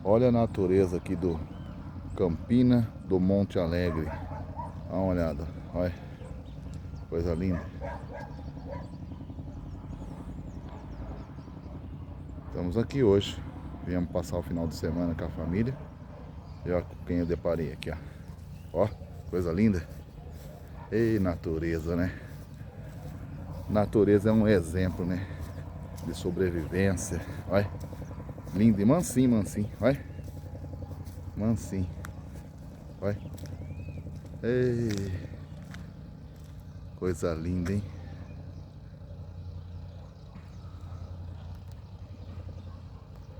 Olha a natureza aqui do Campina do Monte Alegre. Dá uma olhada, olha, coisa linda. Estamos aqui hoje, viemos passar o final de semana com a família. E olha com quem eu deparei aqui, ó. Ó, coisa linda. Ei, natureza, né? Natureza é um exemplo, né? De sobrevivência. Olha, lindo e mansinho, mansinho, olha. Mansinho. Olha. Ei, coisa linda, hein?